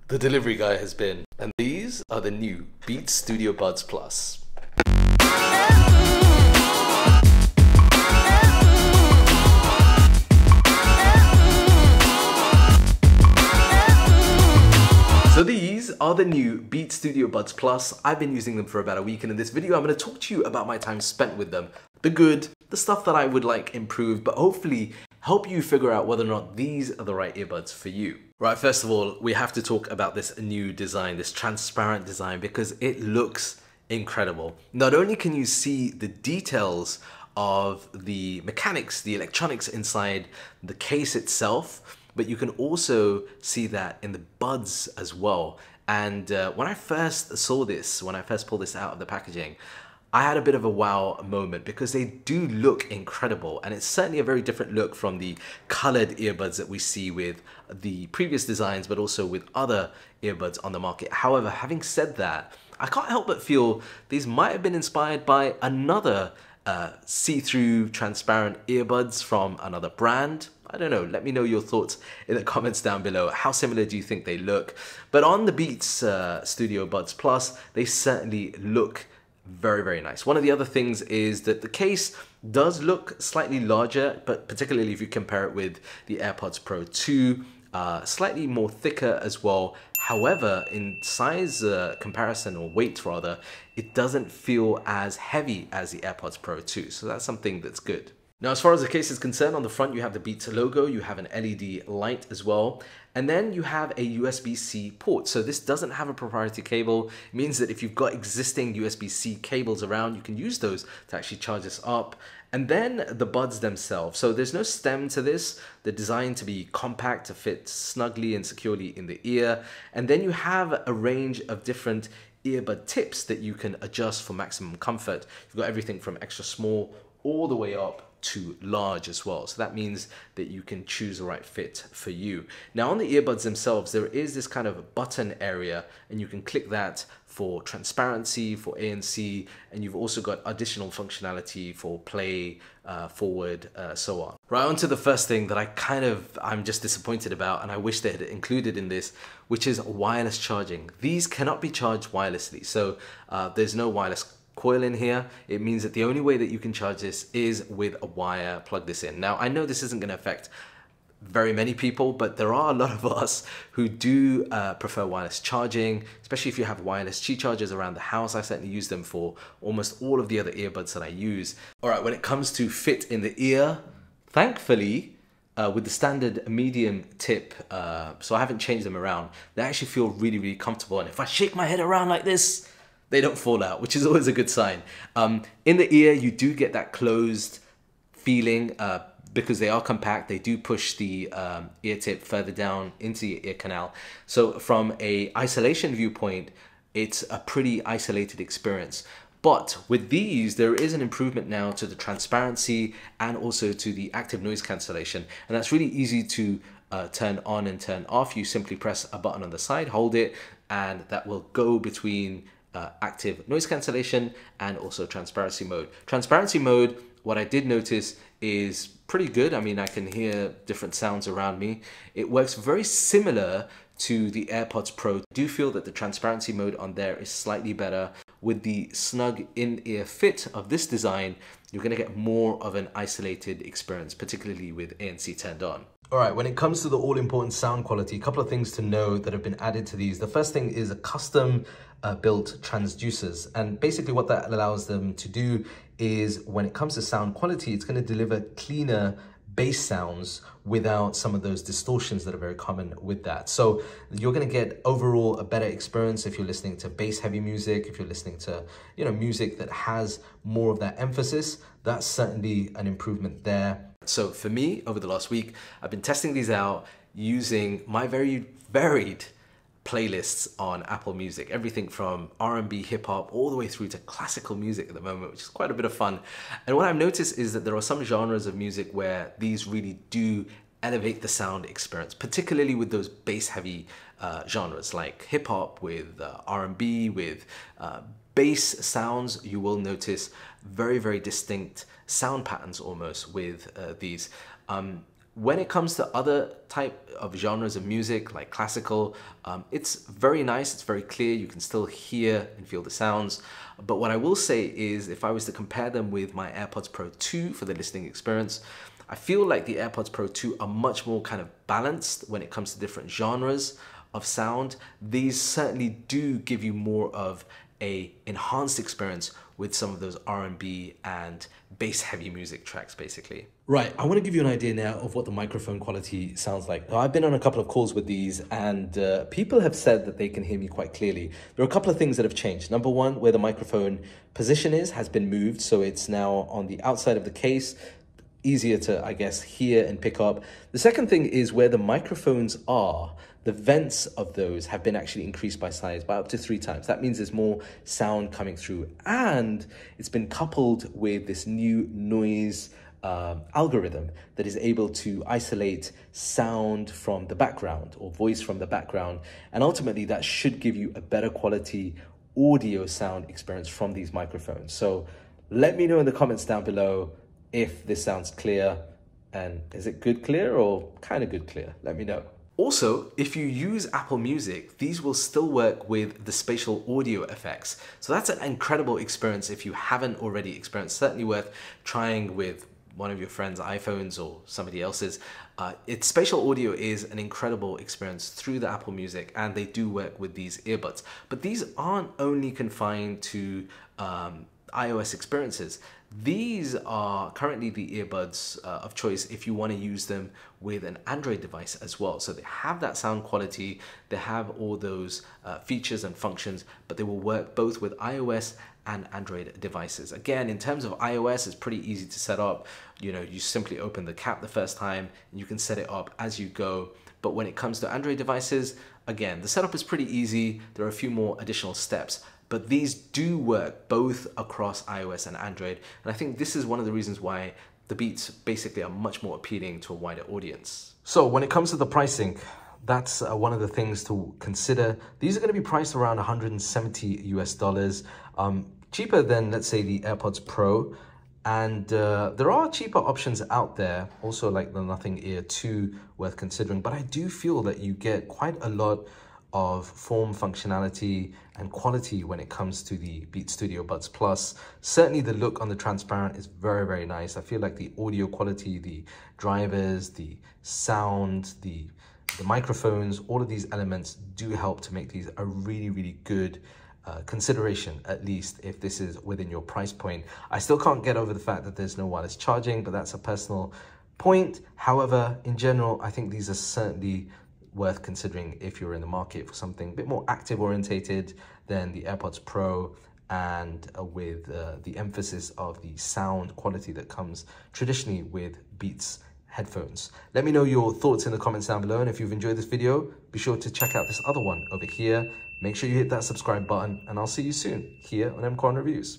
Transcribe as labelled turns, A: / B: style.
A: The delivery guy has been, and these are the new Beats Studio Buds Plus. So these are the new Beats Studio Buds Plus. I've been using them for about a week, and in this video I'm going to talk to you about my time spent with them. The good, the stuff that I would like improved, but hopefully help you figure out whether or not these are the right earbuds for you. Right, first of all, we have to talk about this new design, this transparent design, because it looks incredible. Not only can you see the details of the mechanics, the electronics inside the case itself, but you can also see that in the buds as well. And when I first saw this, when I first pulled this out of the packaging, I had a bit of a wow moment because they do look incredible, and it's certainly a very different look from the colored earbuds that we see with the previous designs, but also with other earbuds on the market. However, having said that, I can't help but feel these might have been inspired by another see-through transparent earbuds from another brand. I don't know, let me know your thoughts in the comments down below. How similar do you think they look? But on the Beats Studio Buds Plus, they certainly look very, very nice. One of the other things is that the case does look slightly larger, but particularly if you compare it with the AirPods Pro 2, slightly more thicker as well. However, in size comparison, or weight rather, it doesn't feel as heavy as the AirPods Pro 2. So that's something that's good. Now, as far as the case is concerned, on the front you have the Beats logo, you have an LED light as well, and then you have a USB-C port. So this doesn't have a proprietary cable. It means that if you've got existing USB-C cables around, you can use those to actually charge this up. And then the buds themselves. So there's no stem to this. They're designed to be compact, to fit snugly and securely in the ear. And then you have a range of different earbud tips that you can adjust for maximum comfort. You've got everything from extra small all the way up to large as well. So that means that you can choose the right fit for you. Now on the earbuds themselves, there is this kind of button area, and you can click that for transparency, for ANC, and you've also got additional functionality for play, forward, so on. Right, on to the first thing that I'm just disappointed about, and I wish they had included in this, which is wireless charging. These cannot be charged wirelessly. So there's no wireless coil in here. It means that the only way that you can charge this is with a wire. Plug this in. Now, I know this isn't going to affect very many people, but there are a lot of us who do prefer wireless charging, especially if you have wireless Qi chargers around the house. I certainly use them for almost all of the other earbuds that I use. All right, when it comes to fit in the ear, thankfully, with the standard medium tip, so I haven't changed them around, they actually feel really, really comfortable. And if I shake my head around like this, they don't fall out, which is always a good sign. In the ear, you do get that closed feeling because they are compact. They do push the ear tip further down into your ear canal. So from a isolation viewpoint, it's a pretty isolated experience. But with these, there is an improvement now to the transparency and also to the active noise cancellation. And that's really easy to turn on and turn off. You simply press a button on the side, hold it, and that will go between active noise cancellation and also transparency mode. Transparency mode, what I did notice is pretty good. I mean, I can hear different sounds around me. It works very similar to the AirPods Pro. I do feel that the transparency mode on there is slightly better. With the snug in-ear fit of this design, you're going to get more of an isolated experience, particularly with ANC turned on. All right, when it comes to the all-important sound quality, a couple of things to know that have been added to these. The first thing is a custom built transducers, and basically what that allows them to do is when it comes to sound quality, it's going to deliver cleaner bass sounds without some of those distortions that are very common with that. So you're going to get overall a better experience if you're listening to bass heavy music, if you're listening to, music that has more of that emphasis. That's certainly an improvement there. So for me, over the last week, I've been testing these out using my very varied playlists on Apple Music, everything from R&B, hip hop, all the way through to classical music at the moment, which is quite a bit of fun. And what I've noticed is that there are some genres of music where these really do elevate the sound experience, particularly with those bass heavy genres like hip hop with R&B, with bass sounds. You will notice very, very distinct sound patterns almost with these. When it comes to other type of genres of music like classical, it's very nice, it's very clear, you can still hear and feel the sounds. But what I will say is if I was to compare them with my AirPods Pro 2 for the listening experience, I feel like the AirPods Pro 2 are much more kind of balanced when it comes to different genres of sound. These certainly do give you more of a enhanced experience with some of those R&B and bass heavy music tracks basically.
B: Right, I want to give you an idea now of what the microphone quality sounds like. Now, I've been on a couple of calls with these and people have said that they can hear me quite clearly. There are a couple of things that have changed. Number one, where the microphone position has been moved, so it's now on the outside of the case, easier to, I guess, hear and pick up. The second thing is where the microphones are, the vents of those have been actually increased by size by up to 3 times. That means there's more sound coming through, and it's been coupled with this new noise algorithm that is able to isolate sound from the background or voice from the background. And ultimately that should give you a better quality audio sound experience from these microphones. So let me know in the comments down below if this sounds clear, and is it good clear or kind of good clear? Let me know.
A: Also, if you use Apple Music, these will still work with the spatial audio effects. So that's an incredible experience if you haven't already experienced. Certainly worth trying with one of your friends' iPhones or somebody else's. Spatial audio is an incredible experience through the Apple Music, and they do work with these earbuds. But these aren't only confined to iOS experiences. These are currently the earbuds of choice if you want to use them with an Android device as well. So they have that sound quality, they have all those features and functions, but they will work both with iOS and Android devices. Again, in terms of iOS, it's pretty easy to set up. You know, you simply open the cap the first time and you can set it up as you go. But when it comes to Android devices, again, the setup is pretty easy. There are a few more additional steps, but these do work both across iOS and Android. And I think this is one of the reasons why the Beats basically are much more appealing to a wider audience.
B: So when it comes to the pricing, that's one of the things to consider. These are going to be priced around 170 US dollars, cheaper than, let's say, the AirPods Pro. And there are cheaper options out there, also like the Nothing Ear 2 worth considering. But I do feel that you get quite a lot of form, functionality, and quality when it comes to the Beats Studio Buds Plus. Certainly the look on the transparent is very, very nice. I feel like the audio quality, the drivers, the sound, the microphones, all of these elements do help to make these a really, really good consideration, at least if this is within your price point. I still can't get over the fact that there's no wireless charging, but that's a personal point. However, in general, I think these are certainly worth considering if you're in the market for something a bit more active orientated than the AirPods Pro, and with the emphasis of the sound quality that comes traditionally with Beats headphones. Let me know your thoughts in the comments down below, and if you've enjoyed this video, be sure to check out this other one over here. Make sure you hit that subscribe button, and I'll see you soon here on M Reviews.